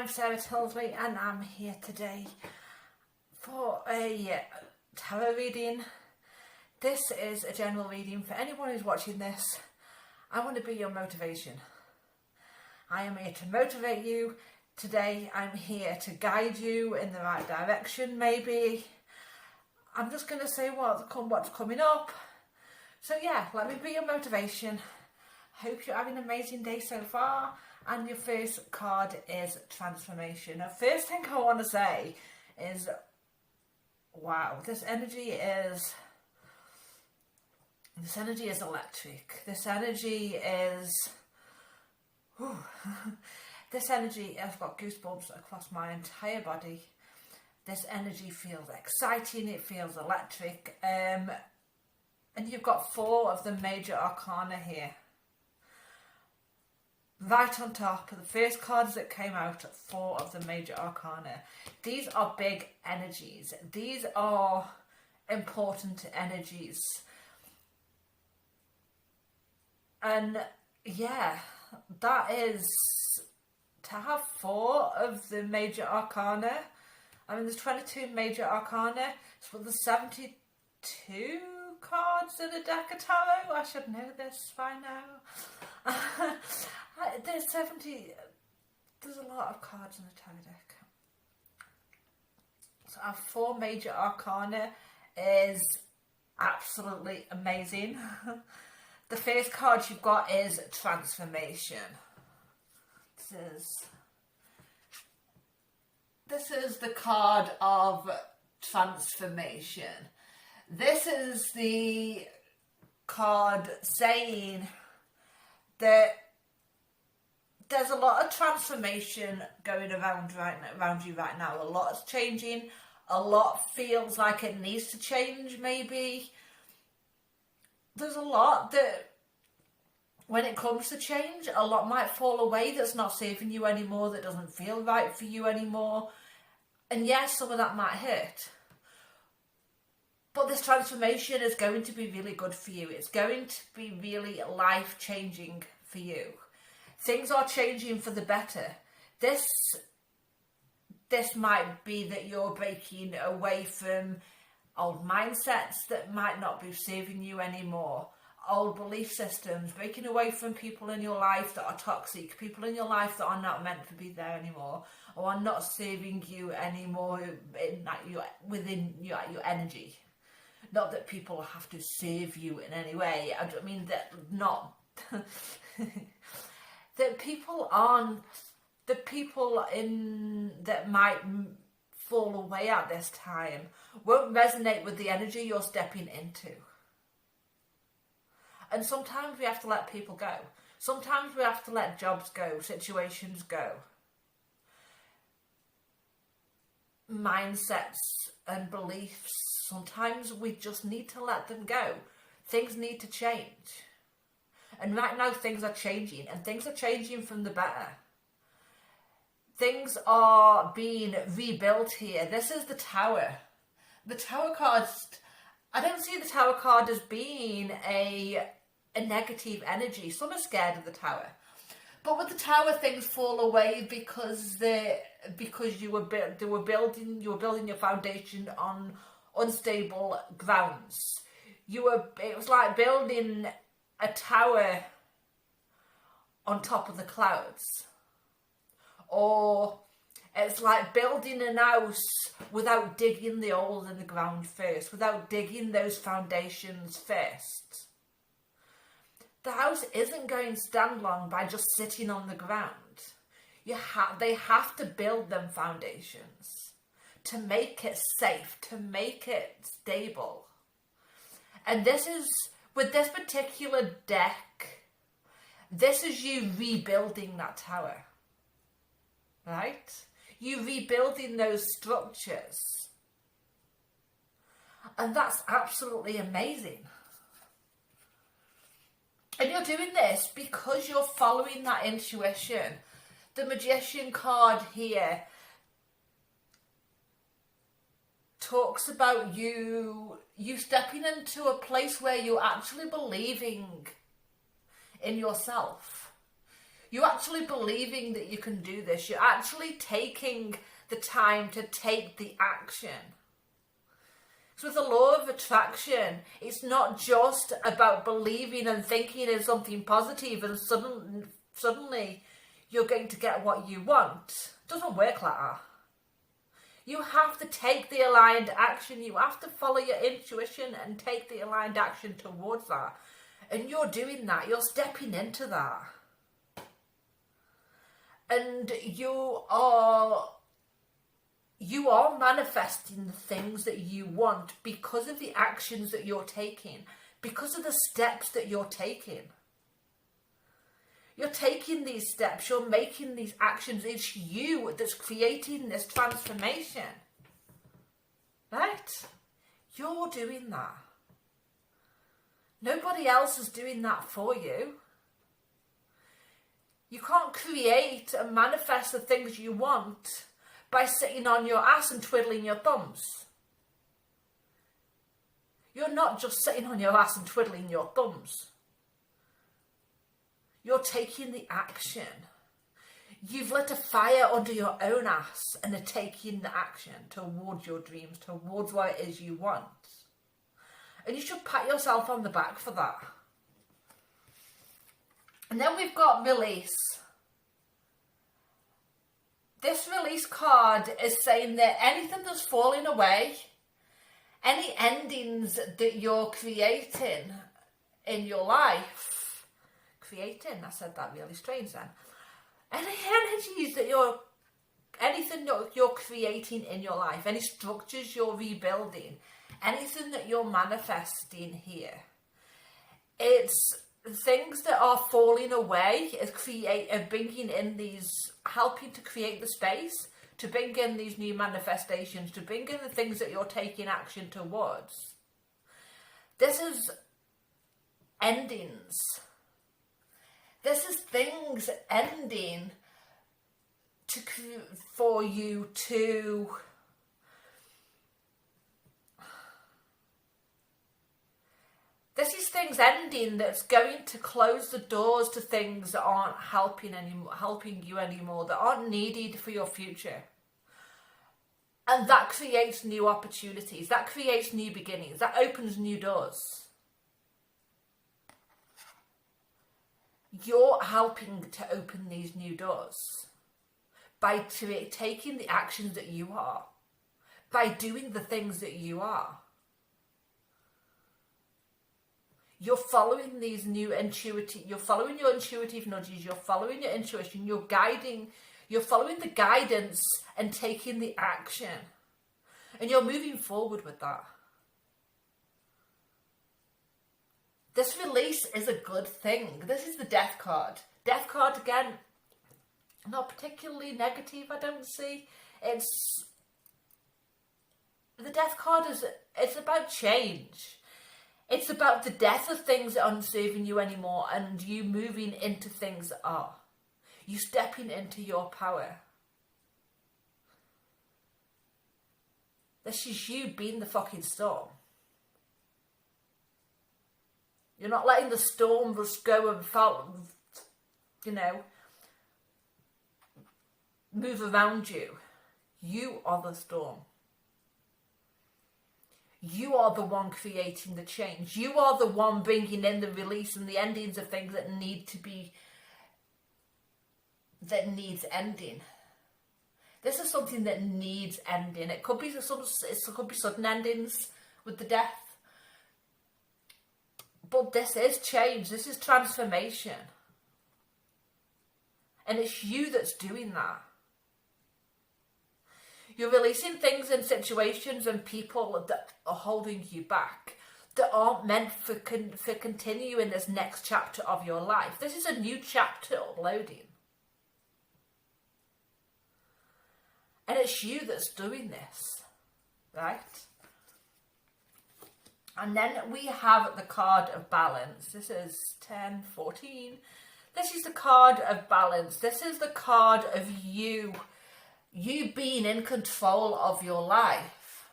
I'm Sarah Tilsley and I'm here today for a tarot reading. This is a general reading for anyone who's watching this. I want to be your motivation. I am here to motivate you. Today I'm here to guide you in the right direction maybe. I'm just going to say what's coming up. So yeah, let me be your motivation. Hope you're having an amazing day so far. And your first card is transformation. The first thing I want to say is, wow, this energy is electric. This energy is, this energy, I've got goosebumps across my entire body. This energy feels exciting, it feels electric. And you've got 4 of the major arcana here. Right on top, the first cards that came out, 4 of the major arcana. These are big energies. These are important energies. And yeah, that is to have 4 of the major arcana. I mean, there's 22 major arcana. So there's 72 cards in a deck of tarot. I should know this by now. There's a lot of cards in the tarot deck. So our 4 major arcana is absolutely amazing. The first card you've got is transformation. This is the card of transformation. This is the card saying that there's a lot of transformation going around you right now. A lot is changing. A lot feels like it needs to change, maybe. There's a lot that, when it comes to change, a lot might fall away that's not serving you anymore, that doesn't feel right for you anymore. And yes, some of that might hurt. But this transformation is going to be really good for you. It's going to be really life-changing for you. Things are changing for the better. This might be that you're breaking away from old mindsets that might not be serving you anymore. Old belief systems, breaking away from people in your life that are toxic, people in your life that are not meant to be there anymore, or are not serving you anymore within your energy. Not that people have to serve you in any way. I mean that not that people that might fall away at this time won't resonate with the energy you're stepping into. And sometimes we have to let people go. Sometimes we have to let jobs go, situations go. Mindsets and beliefs, sometimes we just need to let them go. Things need to change. And right now things are changing, and things are changing from the better. Things are being rebuilt here. This is the Tower. The Tower card, I don't see the Tower card as being a negative energy. Some are scared of the Tower. But with the Tower, things fall away because you were building your foundation on unstable grounds. It was like building a tower on top of the clouds. Or it's like building an house without digging the hole in the ground first, without digging those foundations first. The house isn't going to stand long by just sitting on the ground. They have to build them foundations to make it safe, to make it stable. And this is, with this particular deck, this is you rebuilding that tower. Right? You rebuilding those structures. And that's absolutely amazing. And you're doing this because you're following that intuition. The Magician card here talks about you stepping into a place where you're actually believing in yourself. You're actually believing that you can do this. You're actually taking the time to take the action. So with the law of attraction, it's not just about believing and thinking in something positive and suddenly you're going to get what you want. It doesn't work like that. You have to take the aligned action. You have to follow your intuition and take the aligned action towards that. And you're doing that. You're stepping into that. And you are manifesting the things that you want because of the actions that you're taking, because of the steps that you're taking. You're taking these steps, you're making these actions. It's you that's creating this transformation. Right? You're doing that. Nobody else is doing that for you. You can't create and manifest the things you want by sitting on your ass and twiddling your thumbs. You're not just sitting on your ass and twiddling your thumbs. You're taking the action. You've lit a fire under your own ass and are taking the action towards your dreams, towards what it is you want. And you should pat yourself on the back for that. And then we've got release. This release card is saying that anything that's falling away, any endings that you're creating in your life, I said that really strange then. Any energies that anything that you're creating in your life, any structures you're rebuilding, anything that you're manifesting here, it's things that are falling away, is bringing in these, helping to create the space, to bring in these new manifestations, to bring in the things that you're taking action towards. This is endings. This is things ending for you to this is things ending that's going to close the doors to things that aren't helping you anymore, that aren't needed for your future. And that creates new opportunities, that creates new beginnings, that opens new doors. You're helping to open these new doors by taking the actions that you are, by doing the things that you are. You're following these new you're following your intuitive nudges, you're following your intuition, you're following the guidance and taking the action. And you're moving forward with that. This release is a good thing. This is the Death card. Death card, again, not particularly negative, I don't see. The Death card it's about change. It's about the death of things that aren't serving you anymore and you moving into things that are. You stepping into your power. This is you being the fucking storm. You're not letting the storm just go and move around you. You are the storm. You are the one creating the change. You are the one bringing in the release and the endings of things that needs ending. This is something that needs ending. It could be sudden endings with the death. But this is change. This is transformation. And it's you that's doing that. You're releasing things and situations and people that are holding you back, that aren't meant for continue in this next chapter of your life. This is a new chapter uploading. And it's you that's doing this, right? And then we have the card of balance. This is 10, 14. This is the card of balance. This is the card of you being in control of your life.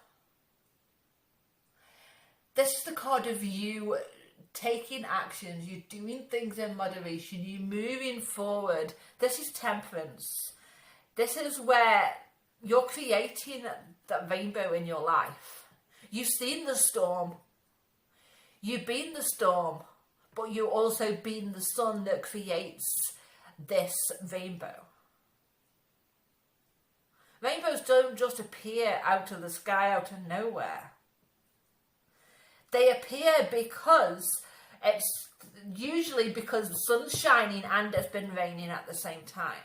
This is the card of you taking actions, you're doing things in moderation, you're moving forward. This is temperance. This is where you're creating that rainbow in your life. You've seen the storm. You've been the storm, but you've also been the sun that creates this rainbow. Rainbows don't just appear out of the sky, out of nowhere. They appear because it's usually because the sun's shining and it's been raining at the same time.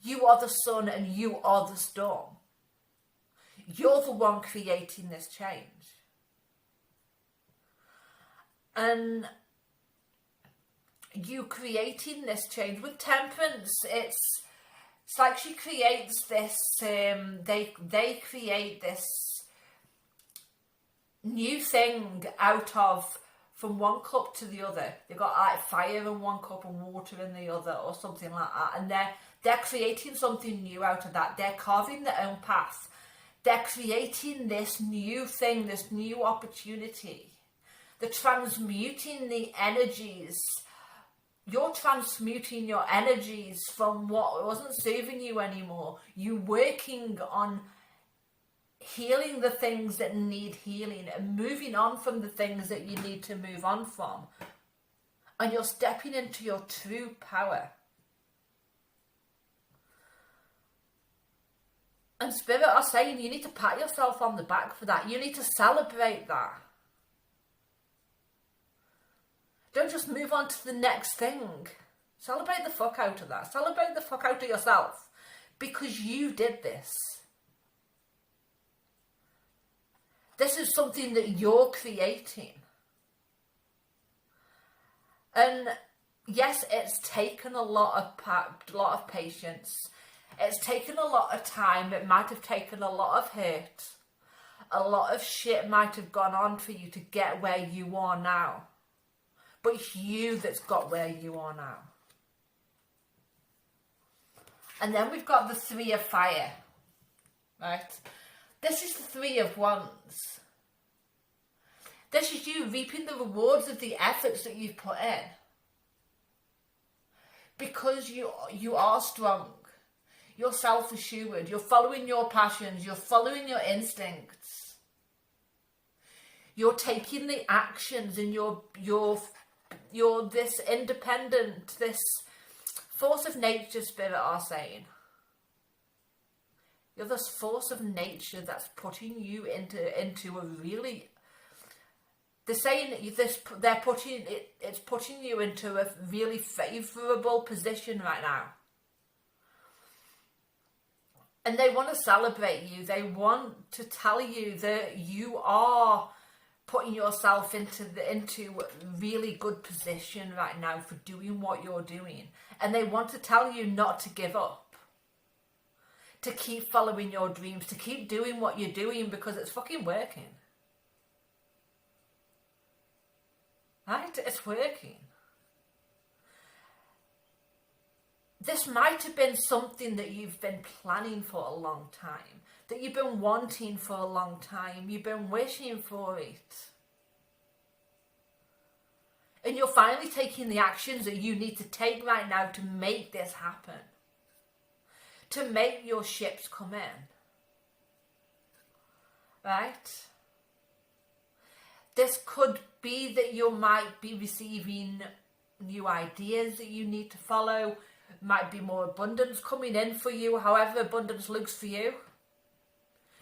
You are the sun and you are the storm. You're the one creating this change. And you creating this change with temperance, it's like she creates this, they create this new thing out of, from one cup to the other. They've got like fire in one cup and water in the other, or something like that. And they're creating something new out of that. They're carving their own path. They're creating this new thing, this new opportunity. They're transmuting the energies. You're transmuting your energies from what wasn't serving you anymore. You're working on healing the things that need healing and moving on from the things that you need to move on from. And you're stepping into your true power. And Spirit are saying you need to pat yourself on the back for that. You need to celebrate that. Don't just move on to the next thing. Celebrate the fuck out of that. Celebrate the fuck out of yourself. Because you did this. This is something that you're creating. And yes, it's taken a lot of patience. It's taken a lot of time. It might have taken a lot of hurt. A lot of shit might have gone on for you to get where you are now. But it's you that's got where you are now. And then we've got the Three of Fire. Right? This is the Three of Wands. This is you reaping the rewards of the efforts that you've put in. Because you are strong. You're self-assured. You're following your passions. You're following your instincts. You're taking the actions, and you're this independent, this force of nature, Spirit are saying. You're this force of nature that's putting you into a really. They're saying this. It's putting you into a really favourable position right now. And they want to celebrate you. They want to tell you that you are putting yourself into really good position right now for doing what you're doing. And they want to tell you not to give up. To keep following your dreams. To keep doing what you're doing because it's fucking working. Right? It's working. This might have been something that you've been planning for a long time. That you've been wanting for a long time. You've been wishing for it. And you're finally taking the actions that you need to take right now to make this happen. To make your ships come in. Right? This could be that you might be receiving new ideas that you need to follow. Might be more abundance coming in for you, however abundance looks for you.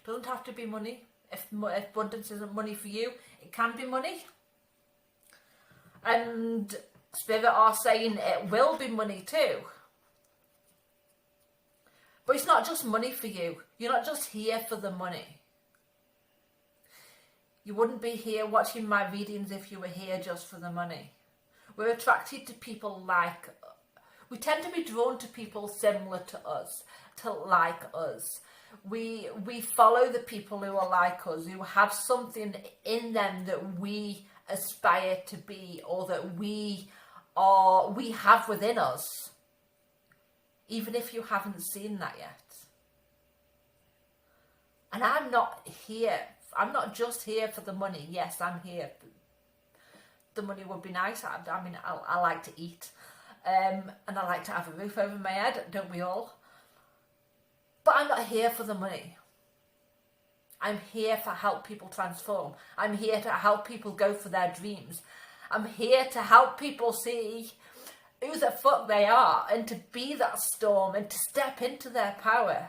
Doesn't have to be money. If abundance isn't money for you, it can be money. And Spirit are saying it will be money too. But it's not just money for you. You're not just here for the money. You wouldn't be here watching my readings if you were here just for the money. We're attracted to people like. We tend to be drawn to people similar to us, to like us. We follow the people who are like us, who have something in them that we aspire to be, or that we have within us, even if you haven't seen that yet. And I'm not just here for the money. Yes, I'm here the money would be nice. I mean, I like to eat, and I like to have a roof over my head, don't we all? But I'm not here for the money. I'm here to help people transform. I'm here to help people go for their dreams. I'm here to help people see who the fuck they are, and to be that storm, and to step into their power,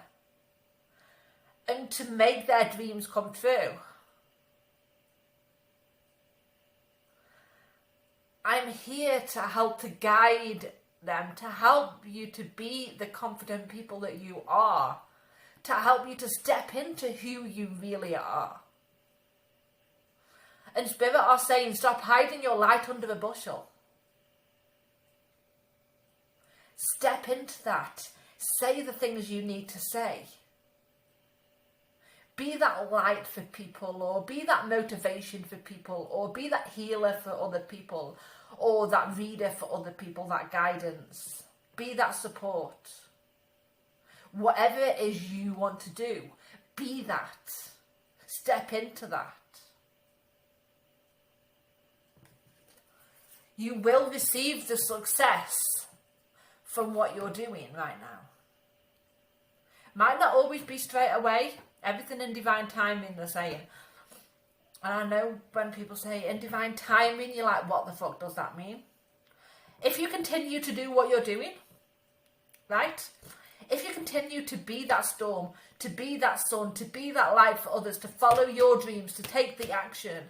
and to make their dreams come true. I'm here to help to guide them, to help you to be the confident people that you are, to help you to step into who you really are. And Spirit are saying, stop hiding your light under a bushel. Step into that. Say the things you need to say. Be that light for people, or be that motivation for people, or be that healer for other people, or that reader for other people, that guidance. Be that support. Whatever it is you want to do, be that. Step into that. You will receive the success from what you're doing right now. Might not always be straight away. Everything in divine timing, they're saying. And I know when people say in divine timing, you're like, what the fuck does that mean? If you continue to do what you're doing, right? If you continue to be that storm, to be that sun, to be that light for others, to follow your dreams, to take the action,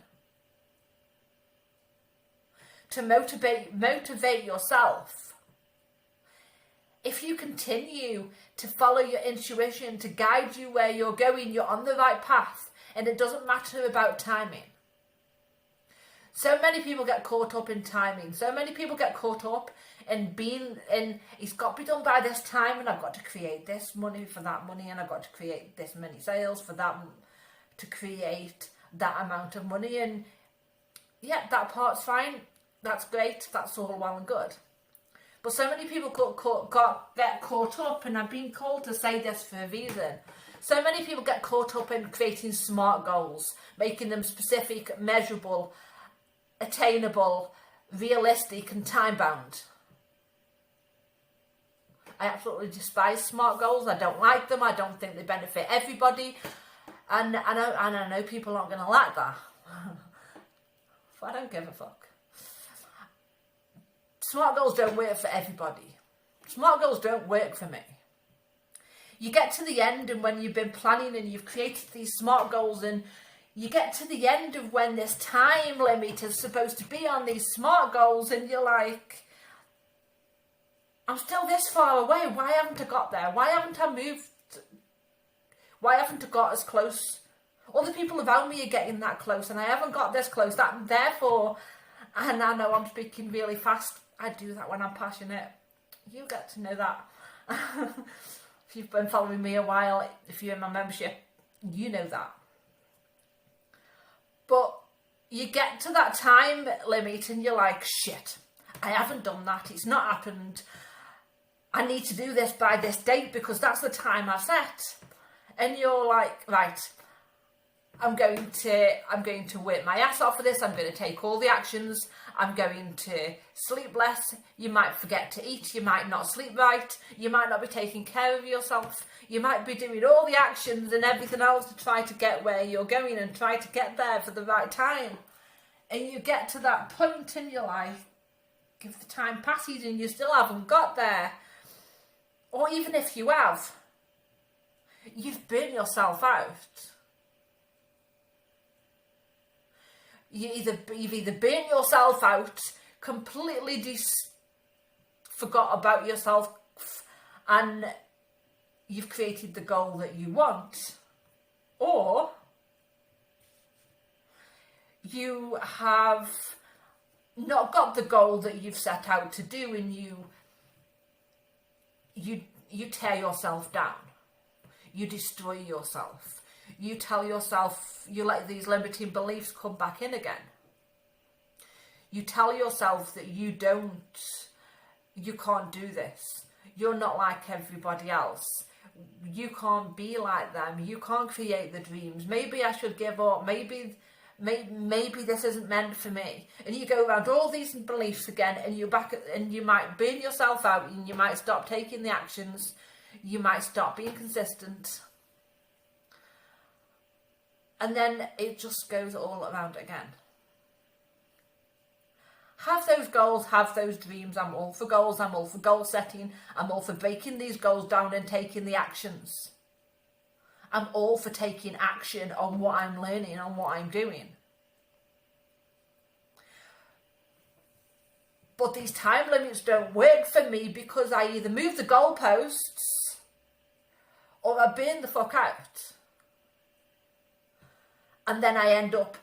to motivate yourself. If you continue to follow your intuition, to guide you where you're going, you're on the right path, and it doesn't matter about timing. So many people get caught up in timing. So many people get caught up in being in, it's got to be done by this time, and I've got to create this money for that money, and I've got to create this many sales for that, to create that amount of money. And yeah, that part's fine. That's great. That's all well and good. But so many people get caught up, and I've been called to say this for a reason. So many people get caught up in creating smart goals, making them specific, measurable, attainable, realistic, and time-bound. I absolutely despise smart goals. I don't like them. I don't think they benefit everybody. And I know people aren't going to like that. But I don't give a fuck. Smart goals don't work for everybody. Smart goals don't work for me. You get to the end, and when you've been planning and you've created these smart goals, and you get to the end of when this time limit is supposed to be on these smart goals, and you're like, I'm still this far away. Why haven't I got there? Why haven't I moved? Why haven't I got as close? Other people around me are getting that close, and I haven't got this close. Therefore, and I know I'm speaking really fast. I do that when I'm passionate. You get to know that. If you've been following me a while, if you're in my membership, you know that. But you get to that time limit and you're like, shit, I haven't done that. It's not happened. I need to do this by this date because that's the time I've set. And you're like, right, I'm going to work my ass off for this. I'm going to take all the actions. I'm going to sleep less. You might forget to eat. You might not sleep right. You might not be taking care of yourself. You might be doing all the actions and everything else to try to get where you're going and try to get there for the right time. And you get to that point in your life, if the time passes and you still haven't got there, or even if you have, you've burnt yourself out. You've either burnt yourself out, completely forgot about yourself, and you've created the goal that you want, or you have not got the goal that you've set out to do, and you tear yourself down. You destroy yourself. You tell yourself, you let these limiting beliefs come back in again. You tell yourself that you can't do this. You're not like everybody else. You can't be like them. You can't create the dreams. Maybe I should give up. Maybe maybe this isn't meant for me, and you go around all these beliefs again, and you're back, and you might burn yourself out, and you might stop taking the actions, you might stop being consistent, and then it just goes all around again. Have those goals, have those dreams. I'm all for goals, I'm all for goal setting, I'm all for breaking these goals down and taking the actions. I'm all for taking action on what I'm learning, on what I'm doing. But these time limits don't work for me because I either move the goalposts or I burn the fuck out. And then I end up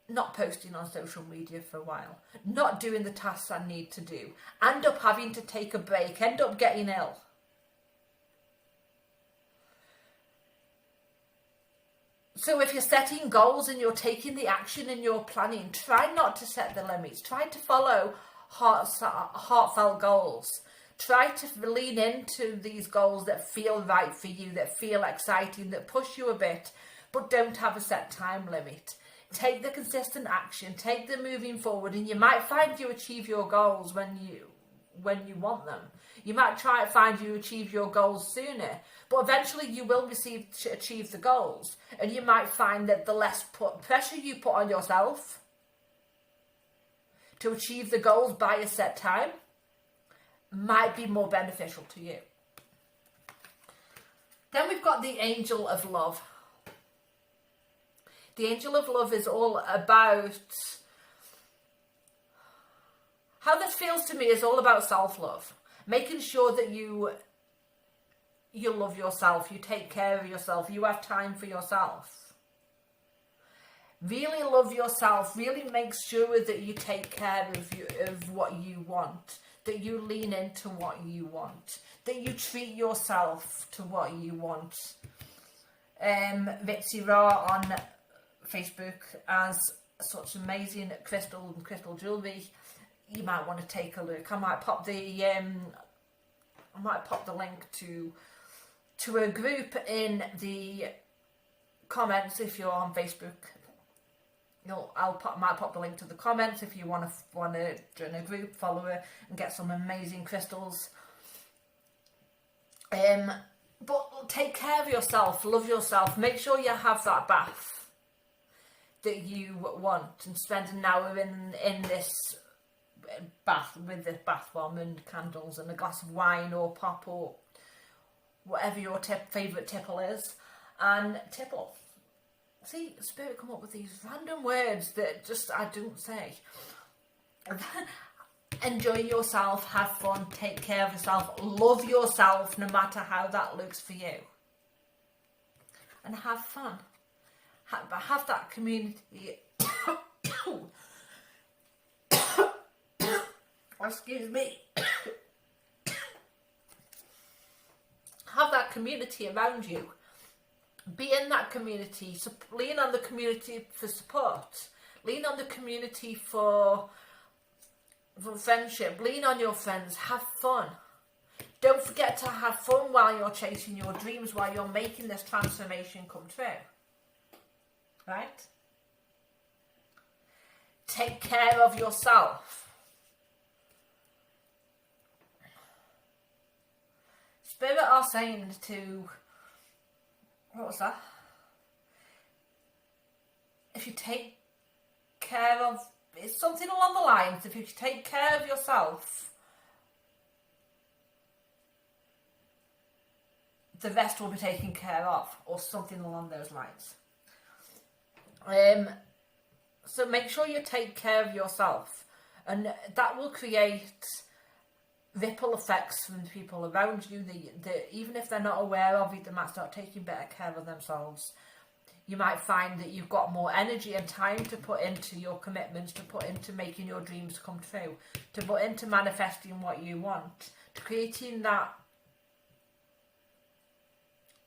not posting on social media for a while, not doing the tasks I need to do, end up having to take a break, end up getting ill. So if you're setting goals and you're taking the action and you're planning, try not to set the limits. Try to follow heartfelt goals. Try to lean into these goals that feel right for you, that feel exciting, that push you a bit, but don't have a set time limit. Take the consistent action, take the moving forward, and you might find you achieve your goals when you want them. You might try to find you achieve your goals sooner, but eventually you will achieve the goals, and you might find that the less pressure you put on yourself to achieve the goals by a set time might be more beneficial to you. Then we've got the Angel of Love. The Angel of Love is all about, how this feels to me is all about self-love. Making sure that you love yourself, you take care of yourself, you have time for yourself. Really love yourself, really make sure that you take care of what you want, that you lean into what you want, that you treat yourself to what you want. Vitsy Ra on Facebook has such amazing crystal jewellery. You might want to take a look. I might pop the link to a group in the comments if you're on Facebook. Might pop the link to the comments if you want to join a group, follow her, and get some amazing crystals. But take care of yourself, love yourself. Make sure you have that bath that you want, and spend an hour in this bath with this bath bomb and candles and a glass of wine or pop or whatever your favourite tipple is, and tipple. See, Spirit come up with these random words that just I don't say. Enjoy yourself, have fun, take care of yourself, love yourself no matter how that looks for you, and have fun. Have that community. Excuse me. Have that community around you. Be in that community. Lean on the community for support. Lean on the community for friendship. Lean on your friends. Have fun. Don't forget to have fun while you're chasing your dreams, while you're making this transformation come true. Right? Take care of yourself. Spirit are saying to, what was that? If you take care of, it's something along the lines, if you take care of yourself, the rest will be taken care of, or something along those lines. So make sure you take care of yourself, and that will create ripple effects from the people around you. That even if they're not aware of it, they might start taking better care of themselves. You might find that you've got more energy and time to put into your commitments, to put into making your dreams come true, to put into manifesting what you want, to creating that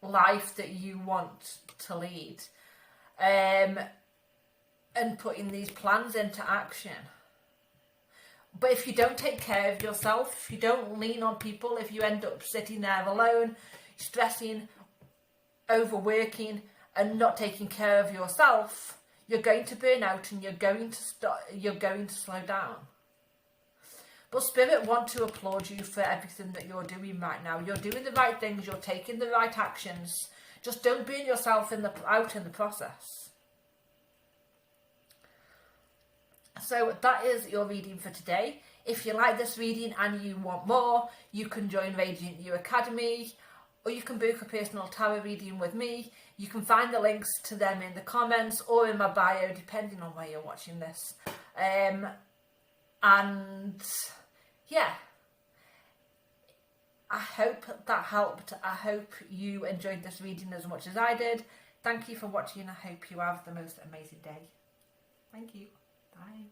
life that you want to lead, and putting these plans into action. But if you don't take care of yourself, if you don't lean on people, if you end up sitting there alone, stressing, overworking, and not taking care of yourself, You're going to burn out and you're going to slow down. But Spirit want to applaud you for everything that you're doing right now. You're doing the right things, you're taking the right actions. Just don't burn yourself out in the process. So that is your reading for today. If you like this reading and you want more, you can join Radiant You Academy, or you can book a personal tarot reading with me. You can find the links to them in the comments or in my bio, depending on where you're watching this. And yeah, I hope that helped. I hope you enjoyed this reading as much as I did. Thank you for watching. I hope you have the most amazing day. Thank you. Bye.